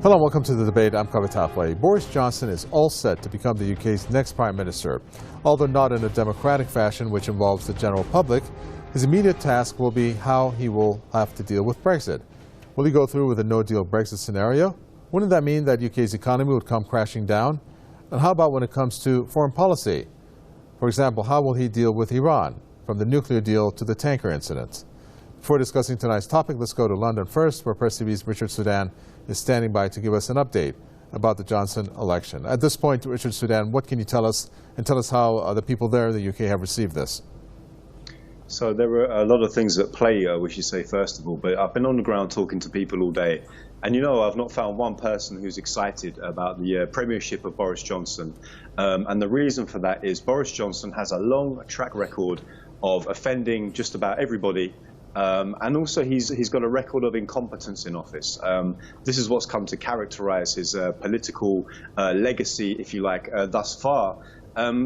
Hello and welcome to the debate. I'm Papadopoulos. Boris Johnson is all set to become the UK's next Prime Minister. Although not in a democratic fashion which involves the general public, his immediate task will be how he will have to deal with Brexit. Will he go through with a no-deal Brexit scenario? Wouldn't that mean that UK's economy would come crashing down? And how about when it comes to foreign policy? For example, how will he deal with Iran, from the nuclear deal to the tanker incident? Before discussing tonight's topic, let's go to London first, where Press TV's Richard Sudan is standing by to give us an update about the Johnson election. At this point, Richard Sudan, what can you tell us, and tell us how the people there in the UK have received this? So there were a lot of things at play, we should say, first of all, but I've been on the ground talking to people all day. And you know, I've not found one person who's excited about the premiership of Boris Johnson. And the reason for that is Boris Johnson has a long track record of offending just about everybody. And also he's got a record of incompetence in office. This is what's come to characterize his political legacy, if you like, thus far.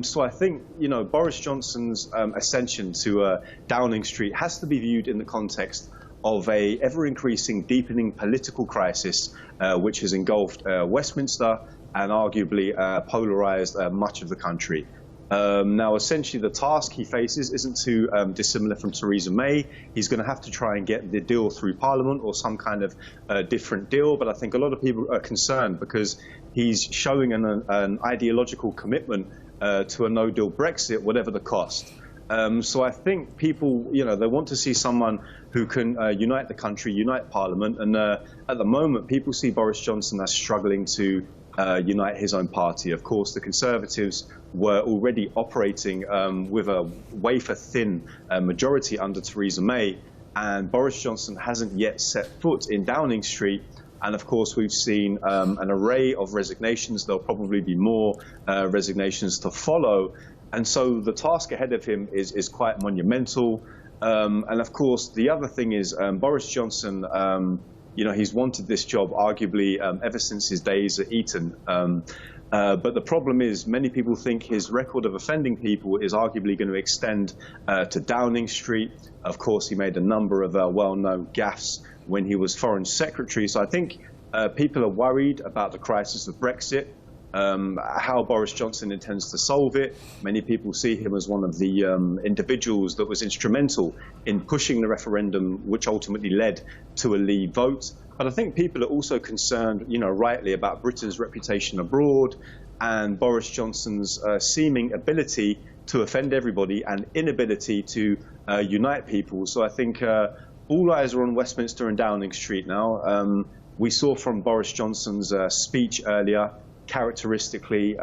So I think, you know, Boris Johnson's ascension to Downing Street has to be viewed in the context of a ever-increasing, deepening political crisis, which has engulfed Westminster and arguably polarized much of the country. Now, essentially, the task he faces isn't too dissimilar from Theresa May. He's going to have to try and get the deal through Parliament or some kind of different deal. But I think a lot of people are concerned because he's showing an ideological commitment to a no-deal Brexit, whatever the cost. So I think people, you know, they want to see someone who can unite the country, unite Parliament. And at the moment, people see Boris Johnson as struggling to unite his own party. Of course, the Conservatives were already operating with a wafer-thin majority under Theresa May, and Boris Johnson hasn't yet set foot in Downing Street. And of course, we've seen an array of resignations. There'll probably be more resignations to follow. And so the task ahead of him is quite monumental. And of course, the other thing is Boris Johnson, you know, he's wanted this job arguably ever since his days at Eton. But the problem is many people think his record of offending people is arguably going to extend to Downing Street. Of course, he made a number of well-known gaffes when he was Foreign Secretary. So I think people are worried about the crisis of Brexit, how Boris Johnson intends to solve it. Many people see him as one of the individuals that was instrumental in pushing the referendum, which ultimately led to a Leave vote. But I think people are also concerned, you know, rightly, about Britain's reputation abroad and Boris Johnson's seeming ability to offend everybody and inability to unite people. So I think all eyes are on Westminster and Downing Street now. We saw from Boris Johnson's speech earlier, characteristically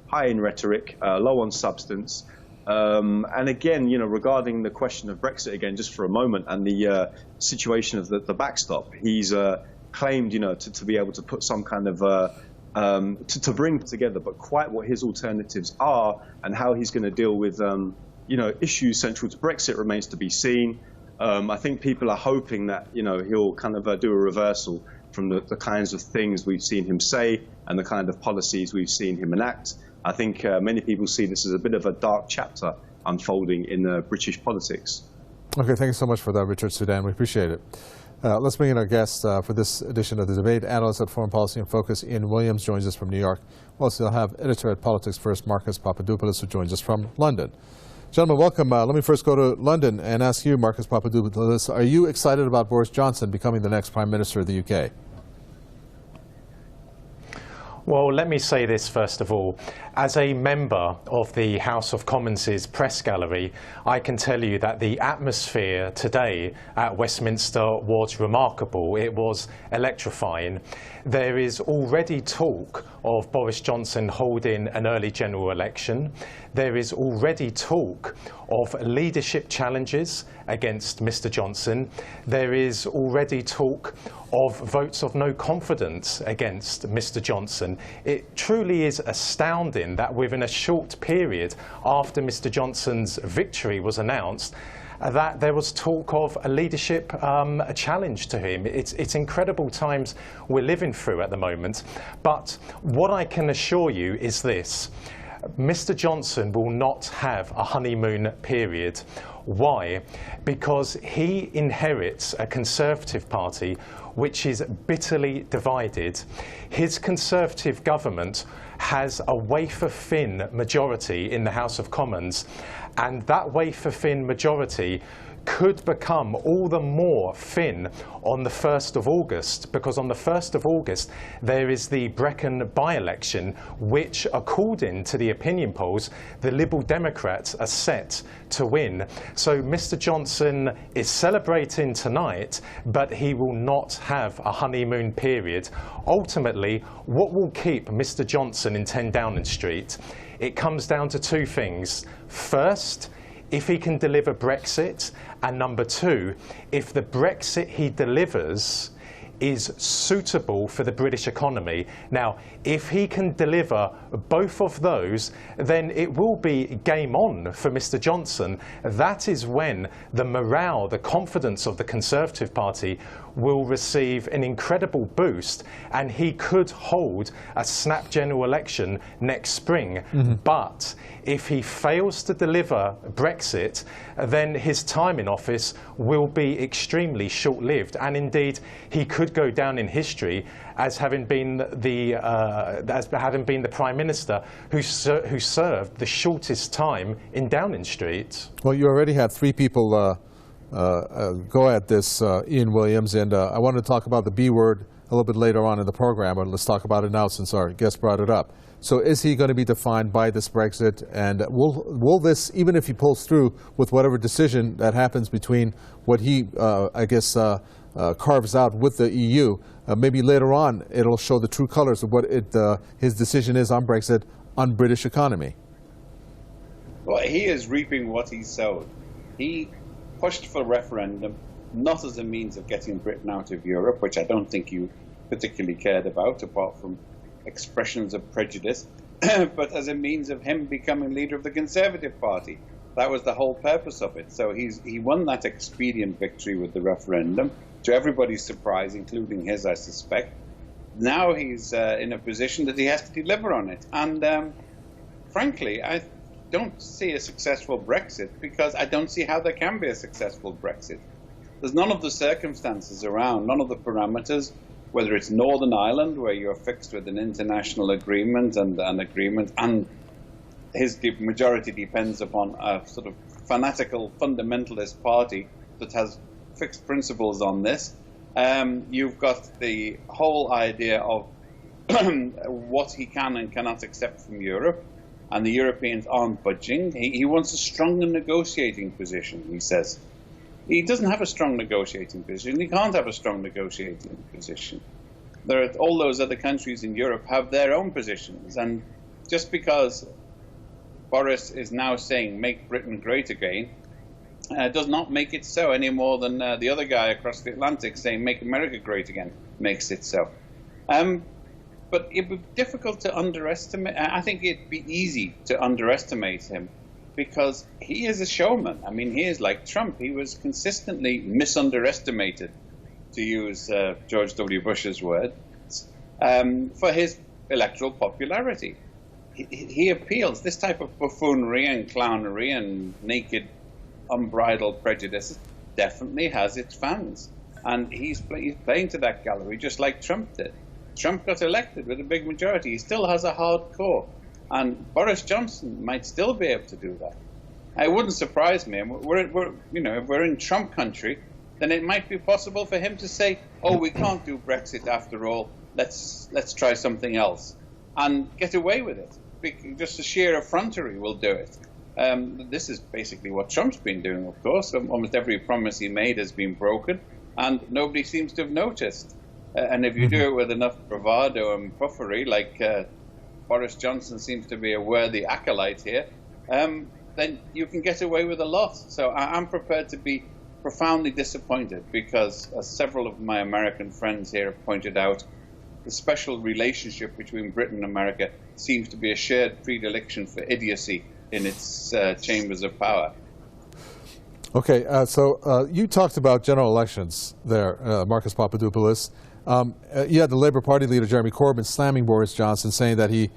high in rhetoric, low on substance. And again, you know, regarding the question of Brexit again, just for a moment, and the situation of the backstop, he's claimed, you know, to be able to put some kind of to bring together, but quite what his alternatives are and how he's going to deal with, you know, issues central to Brexit remains to be seen. I think people are hoping that, you know, he'll kind of do a reversal from the kinds of things we've seen him say and the kind of policies we've seen him enact. I think many people see this as a bit of a dark chapter unfolding in British politics. Okay, thank you so much for that, Richard Sudan. We appreciate it. Let's bring in our guest for this edition of the debate. Analyst at Foreign Policy and Focus, Ian Williams, joins us from New York. We'll also have editor at Politics First, Marcus Papadopoulos, who joins us from London. Gentlemen, welcome. Let me first go to London and ask you, Marcus Papadopoulos, are you excited about Boris Johnson becoming the next Prime Minister of the UK? Well, let me say this first of all. As a member of the House of Commons' press gallery, I can tell you that the atmosphere today at Westminster was remarkable. It was electrifying. There is already talk of Boris Johnson holding an early general election. There is already talk of leadership challenges against Mr. Johnson. There is already talk of votes of no confidence against Mr. Johnson. It truly is astounding that within a short period after Mr. Johnson's victory was announced, that there was talk of a leadership a challenge to him. It's incredible times we're living through at the moment. But what I can assure you is this. Mr. Johnson will not have a honeymoon period. Why? Because he inherits a Conservative Party which is bitterly divided. His Conservative government has a wafer-thin majority in the House of Commons, and that wafer-thin majority could become all the more thin on the 1st of August, because on the 1st of August there is the Brecon by-election, which, according to the opinion polls, the Liberal Democrats are set to win. So Mr. Johnson is celebrating tonight, but he will not have a honeymoon period. Ultimately, what will keep Mr. Johnson in 10 Downing Street? It comes down to two things. First, if he can deliver Brexit, and number two, if the Brexit he delivers is suitable for the British economy. Now, if he can deliver both of those, then it will be game on for Mr. Johnson. That is when the morale, the confidence of the Conservative Party will receive an incredible boost, and he could hold a snap general election next spring. But if he fails to deliver Brexit, then his time in office will be extremely short-lived, and indeed he could go down in history as having been the Prime Minister who served the shortest time in Downing Street. Well, you already had three people go at this, Ian Williams, and I want to talk about the B word a little bit later on in the program, but let's talk about it now since our guest brought it up. So is he going to be defined by this Brexit, and will this, even if he pulls through with whatever decision that happens between what he, carves out with the EU, maybe later on it'll show the true colors of what his decision is on Brexit on British economy? Well, he is reaping what he sowed. He pushed for referendum, not as a means of getting Britain out of Europe, which I don't think you particularly cared about, apart from expressions of prejudice, but as a means of him becoming leader of the Conservative Party. That was the whole purpose of it. So he won that expedient victory with the referendum, to everybody's surprise, including his, I suspect. Now he's in a position that he has to deliver on it. And frankly, I don't see a successful Brexit, because I don't see how there can be a successful Brexit. There's none of the circumstances around, none of the parameters, whether it's Northern Ireland, where you're fixed with an international agreement and an agreement, and his majority depends upon a sort of fanatical fundamentalist party that has fixed principles on this. You've got the whole idea of what he can and cannot accept from Europe, and the Europeans aren't budging. He wants a stronger negotiating position, he says. He doesn't have a strong negotiating position. He can't have a strong negotiating position. All those other countries in Europe have their own positions, and just because Boris is now saying make Britain great again does not make it so, any more than the other guy across the Atlantic saying make America great again makes it so. But it would be difficult to underestimate. I think it'd be easy to underestimate him, because he is a showman. I mean, he is like Trump. He was consistently misunderestimated, to use George W. Bush's words, for his electoral popularity. He appeals. This type of buffoonery and clownery and naked, unbridled prejudice definitely has its fans. And he's playing to that gallery just like Trump did. Trump got elected with a big majority. He still has a hard core. And Boris Johnson might still be able to do that. It wouldn't surprise me. If we're in Trump country, then it might be possible for him to say, "Oh, we can't do Brexit after all. Let's try something else," and get away with it. Just the sheer effrontery will do it. This is basically what Trump's been doing, of course. Almost every promise he made has been broken, and nobody seems to have noticed. And if you do it with enough bravado and puffery, like Boris Johnson seems to be a worthy acolyte here, then you can get away with a lot. So I'm prepared to be profoundly disappointed, because as several of my American friends here have pointed out, the special relationship between Britain and America seems to be a shared predilection for idiocy in its chambers of power. Okay, so you talked about general elections there, Marcus Papadopoulos. You had the Labour Party leader, Jeremy Corbyn, slamming Boris Johnson, saying that he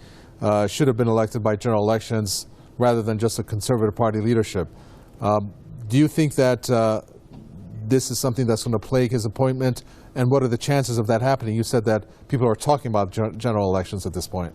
should have been elected by general elections rather than just a Conservative Party leadership. Do you think that this is something that's going to plague his appointment? and what are the chances of that happening? You said that people are talking about general elections at this point.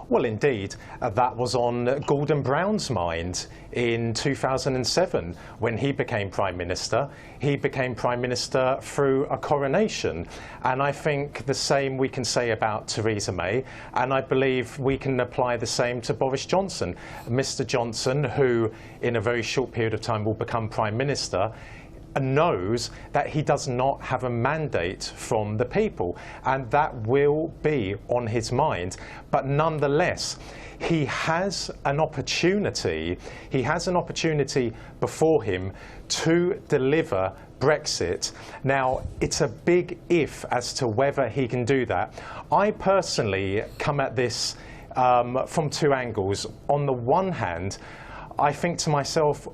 Well, indeed, that was on Gordon Brown's mind in 2007 when he became Prime Minister. He became Prime Minister through a coronation. And I think the same we can say about Theresa May. And I believe we can apply the same to Boris Johnson. Mr. Johnson, who in a very short period of time will become Prime Minister, knows that he does not have a mandate from the people, and that will be on his mind. But nonetheless, he has an opportunity. He has an opportunity before him to deliver Brexit. Now, it's a big if as to whether he can do that. I personally come at this from two angles. On the one hand, I think to myself,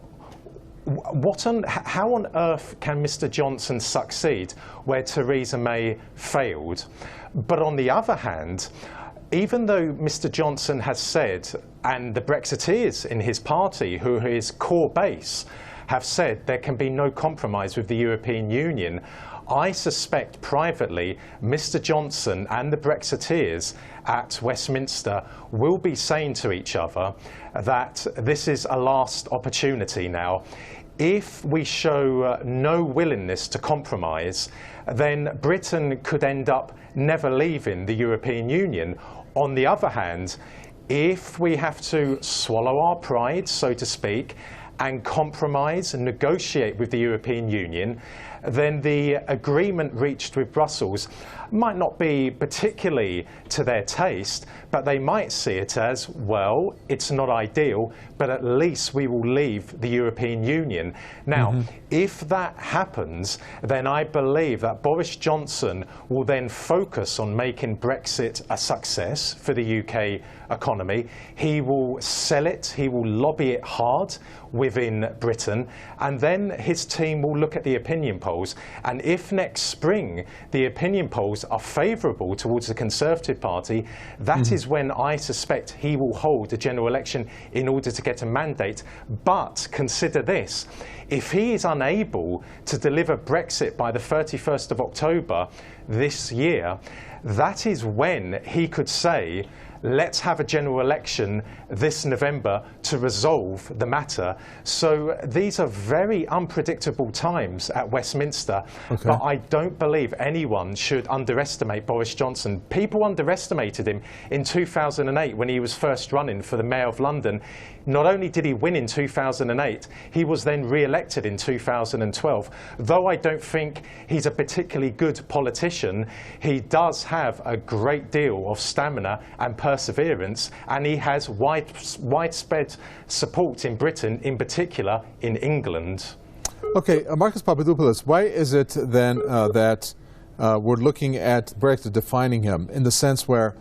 how on earth can Mr. Johnson succeed where Theresa May failed? But on the other hand, even though Mr. Johnson has said, and the Brexiteers in his party, who are his core base, have said there can be no compromise with the European Union, I suspect privately Mr. Johnson and the Brexiteers at Westminster will be saying to each other that this is a last opportunity now. If we show no willingness to compromise, then Britain could end up never leaving the European Union. On the other hand, if we have to swallow our pride, so to speak, and compromise and negotiate with the European Union, then the agreement reached with Brussels might not be particularly to their taste, but they might see it as, well, it's not ideal, but at least we will leave the European Union. Now, if that happens, then I believe that Boris Johnson will then focus on making Brexit a success for the UK economy. He will sell it, he will lobby it hard within Britain, and then his team will look at the opinion polls. And if next spring the opinion polls are favourable towards the Conservative Party, that is when I suspect he will hold a general election in order to get a mandate. But consider this, if he is unable to deliver Brexit by the 31st of October this year, that is when he could say, let's have a general election this November to resolve the matter. So these are very unpredictable times at Westminster, but I don't believe anyone should underestimate Boris Johnson. People underestimated him in 2008 when he was first running for the Mayor of London. Not only did he win in 2008, he was then re-elected in 2012. Though I don't think he's a particularly good politician, he does have a great deal of stamina and perseverance, and he has widespread support in Britain, in particular in England. Okay, Marcus Papadopoulos, why is it then that we're looking at Brexit defining him in the sense where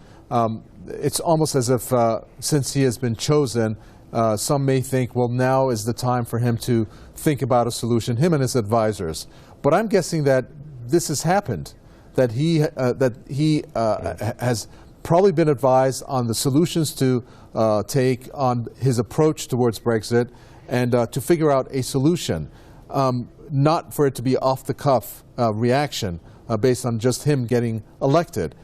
it's almost as if since he has been chosen, some may think, well, now is the time for him to think about a solution, him and his advisors. But I'm guessing that this has happened, that he has probably been advised on the solutions to take on his approach towards Brexit and to figure out a solution, not for it to be off-the-cuff reaction based on just him getting elected.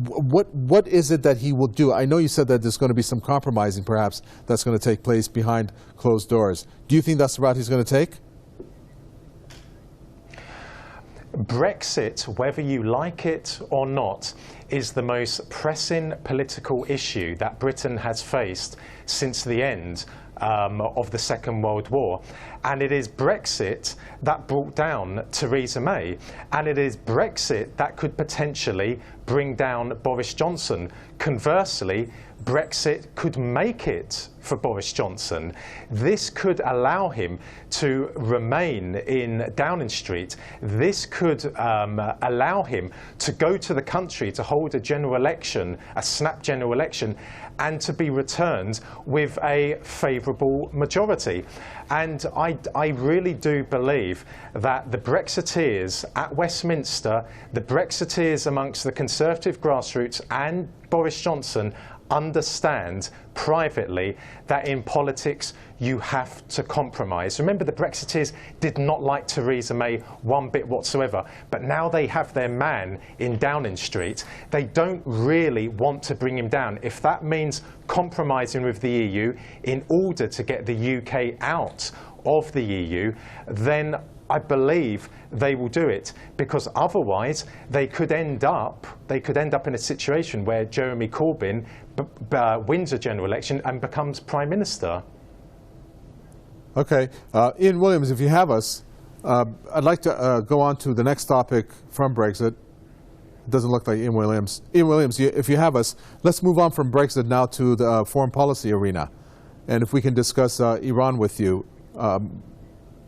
What is it that he will do? I know you said that there's going to be some compromising, perhaps, that's going to take place behind closed doors. Do you think that's the route he's going to take? Brexit, whether you like it or not, is the most pressing political issue that Britain has faced since the end of the Second World War. And it is Brexit that brought down Theresa May. And it is Brexit that could potentially bring down Boris Johnson. Conversely, Brexit could make it for Boris Johnson. This could allow him to remain in Downing Street. This could allow him to go to the country to hold a general election, a snap general election, and to be returned with a favourable majority. And I really do believe that the Brexiteers at Westminster, the Brexiteers amongst the Conservative grassroots and Boris Johnson understand privately that in politics you have to compromise. Remember, the Brexiteers did not like Theresa May one bit whatsoever, but now they have their man in Downing Street. They don't really want to bring him down. If that means compromising with the EU in order to get the UK out of the EU, then I believe they will do it, because otherwise they could end up in a situation where Jeremy Corbyn wins a general election and becomes Prime Minister. Okay. Ian Williams, if you have us, I'd like to go on to the next topic from Brexit. It doesn't look like Ian Williams. Ian Williams, if you have us, let's move on from Brexit now to the foreign policy arena. And if we can discuss Iran with you.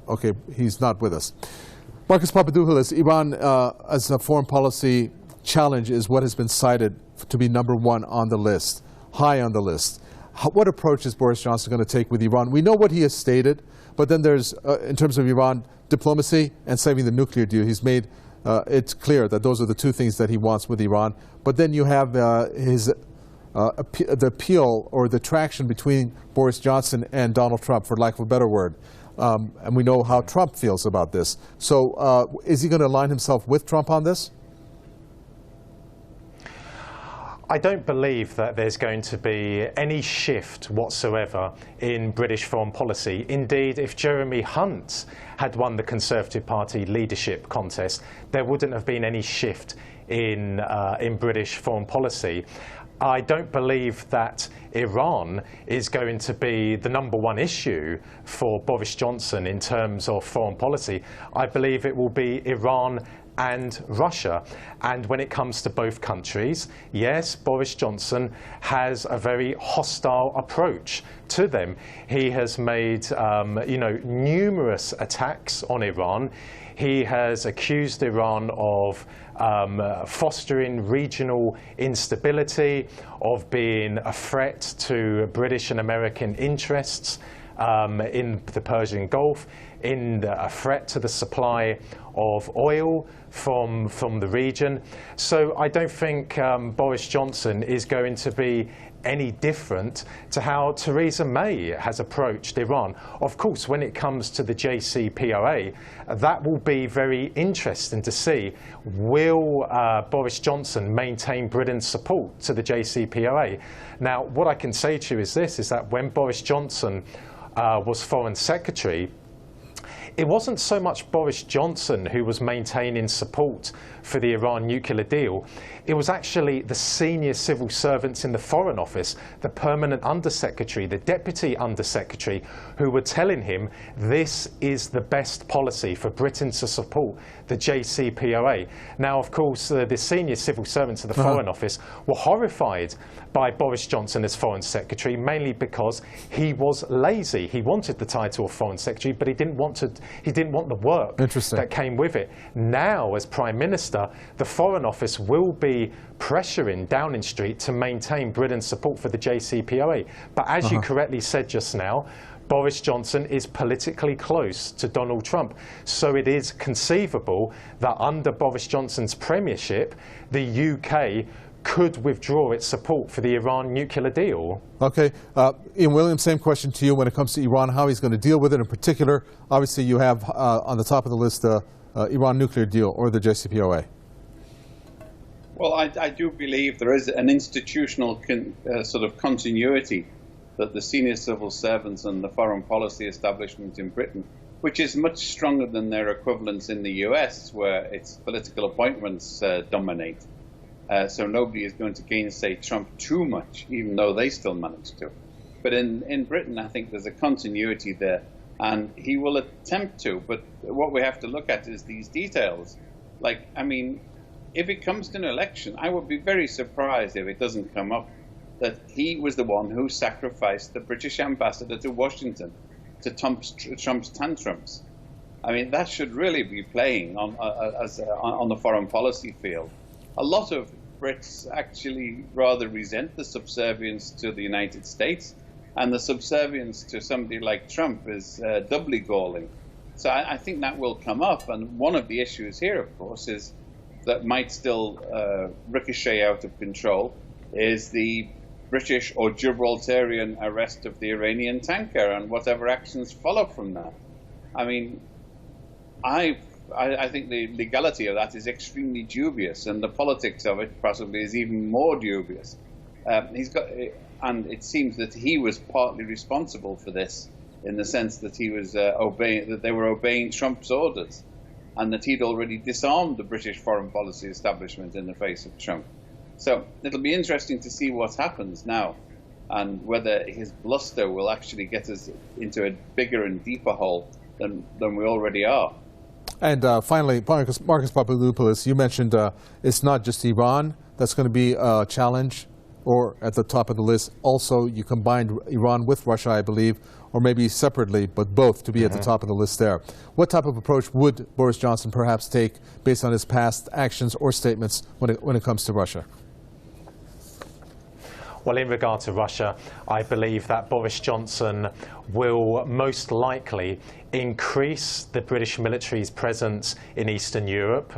Okay, he's not with us. Marcus Papadopoulos, Iran as a foreign policy challenge is what has been cited to be #1 on the list, high on the list. What approach is Boris Johnson going to take with Iran? We know what he has stated, but then there's, in terms of Iran, diplomacy and saving the nuclear deal. He's made it clear that those are the two things that he wants with Iran. But then you have the appeal or the traction between Boris Johnson and Donald Trump, for lack of a better word. And we know how Trump feels about this. So is he going to align himself with Trump on this? I don't believe that there's going to be any shift whatsoever in British foreign policy. Indeed, if Jeremy Hunt had won the Conservative Party leadership contest, there wouldn't have been any shift in British foreign policy. I don't believe that Iran is going to be the #1 issue for Boris Johnson in terms of foreign policy. I believe it will be Iran and Russia. And when it comes to both countries, yes, Boris Johnson has a very hostile approach to them. He has made numerous attacks on Iran. He has accused Iran of fostering regional instability, of being a threat to British and American interests in the Persian Gulf, in a threat to the supply of oil from the region. So I don't think Boris Johnson is going to be any different to how Theresa May has approached Iran. Of course, when it comes to the JCPOA, that will be very interesting to see. Will Boris Johnson maintain Britain's support to the JCPOA? Now, what I can say to you is this, is that when Boris Johnson was Foreign Secretary, it wasn't so much Boris Johnson who was maintaining support for the Iran nuclear deal. It was actually the senior civil servants in the Foreign Office, the permanent undersecretary, the deputy undersecretary, who were telling him this is the best policy for Britain to support the JCPOA. Now, of course, the senior civil servants of the Foreign Office were horrified by Boris Johnson as Foreign Secretary, mainly because he was lazy. He wanted the title of Foreign Secretary, but he didn't want the work that came with it. Now, as Prime Minister, the Foreign Office will be pressuring Downing Street to maintain Britain's support for the JCPOA. But as you correctly said just now, Boris Johnson is politically close to Donald Trump. So it is conceivable that under Boris Johnson's premiership, the UK could withdraw its support for the Iran nuclear deal. Okay. Ian Williams, same question to you when it comes to Iran, how he's going to deal with it in particular. Obviously, you have on the top of the list the Iran nuclear deal or the JCPOA. Well, I do believe there is an institutional sort of continuity that the senior civil servants and the foreign policy establishment in Britain, which is much stronger than their equivalents in the US, where its political appointments dominate. So nobody is going to gainsay Trump too much, even though they still manage to. But in Britain, I think there's a continuity there, and he will attempt to. But what we have to look at is these details. Like, I mean, if it comes to an election, I would be very surprised if it doesn't come up that he was the one who sacrificed the British ambassador to Washington to Trump's tantrums. I mean, that should really be playing on the foreign policy field. A lot of Brits actually rather resent the subservience to the United States, and the subservience to somebody like Trump is doubly galling. So I think that will come up, and one of the issues here, of course, is that might still ricochet out of control is the British or Gibraltarian arrest of the Iranian tanker and whatever actions follow from that. I mean, I think the legality of that is extremely dubious, and the politics of it possibly is even more dubious. And it seems that he was partly responsible for this, in the sense that he was that they were obeying Trump's orders, and that he'd already disarmed the British foreign policy establishment in the face of Trump. So it'll be interesting to see what happens now, and whether his bluster will actually get us into a bigger and deeper hole than we already are. And finally, Marcus Papadopoulos, you mentioned it's not just Iran that's going to be a challenge or at the top of the list. Also, you combined Iran with Russia, I believe, or maybe separately, but both to be at the top of the list there. What type of approach would Boris Johnson perhaps take based on his past actions or statements when it comes to Russia? Well, in regard to Russia, I believe that Boris Johnson will most likely increase the British military's presence in Eastern Europe,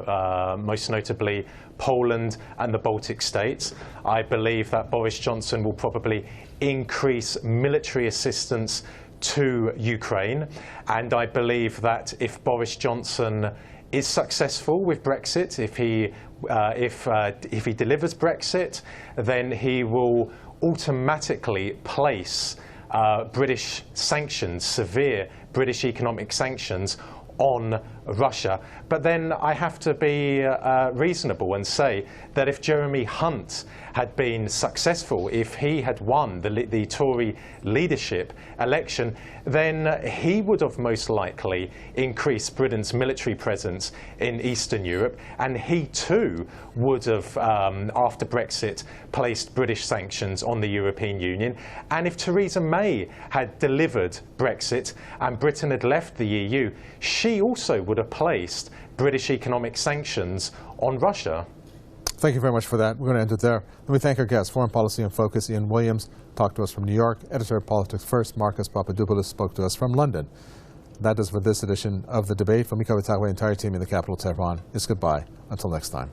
most notably Poland and the Baltic states. I believe that Boris Johnson will probably increase military assistance to Ukraine, and I believe that if Boris Johnson is successful with Brexit, if he delivers Brexit, then he will automatically place British sanctions, severe British economic sanctions, on Russia. But then I have to be reasonable and say that if Jeremy Hunt had been successful, if he had won the Tory leadership election, then he would have most likely increased Britain's military presence in Eastern Europe, and he too would have, after Brexit, placed British sanctions on the European Union. And if Theresa May had delivered Brexit and Britain had left the EU, she also would have placed British economic sanctions on Russia. Thank you very much for that. We're going to end it there. Let me thank our guest, Foreign Policy in Focus, Ian Williams, talked to us from New York. Editor of Politics First, Marcus Papadopoulos, spoke to us from London. That is for this edition of The Debate. From me, the entire team in the capital, Tehran, is goodbye. Until next time.